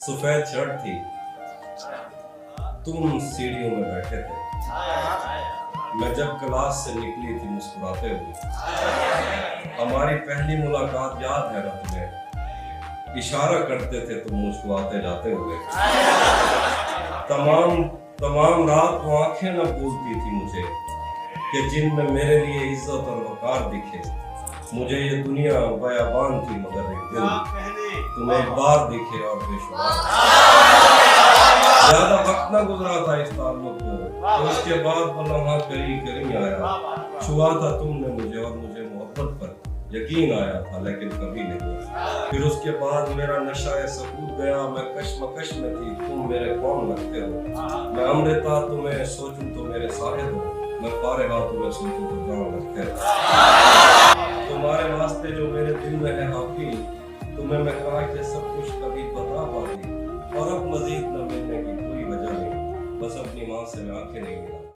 सफेद शर्ट थी, तुम सीढ़ियों में बैठे थे, मैं जब क्लास से निकली थी मुस्कुराते हुए। हमारी पहली मुलाकात याद है ना तुम्हें, इशारा करते थे तुम मुस्कुराते जाते हुए। तमाम रात वो आंखें न भूलती थी मुझे, कि जिनमें मेरे लिए इज्जत और वकार दिखे। मुझे ये दुनिया बयाबान थी मगर एक दिन तुम्हें एक बार दिखे और बेशुमार। ज्यादा वक्त न गुजरा था इस ताल्लुक को, तो उसके बाद वो लम्हा करीब आया। छुआ था तुमने मुझे और मुझे मोहब्बत पर यकीन आया था, लेकिन कभी नहीं। फिर उसके बाद मेरा नशा सबूत गया, मैं कश्मकश में थी, तुम मेरे कौन लगते हो। मैं अमृता तुम्हें सोचूं तो मेरे साहिब हो, मैं फारिगा तुम्हें सोचूं तो जान लगते हो। तुम्हारे वास्ते जो मेरे दिल में है हाफी, तुम्हें मैं कहा कि सब कुछ कभी बता पाती, और अब मजीद न मिलने की कोई वजह नहीं, बस अपनी माँ से मैं आंखें नहीं मिला।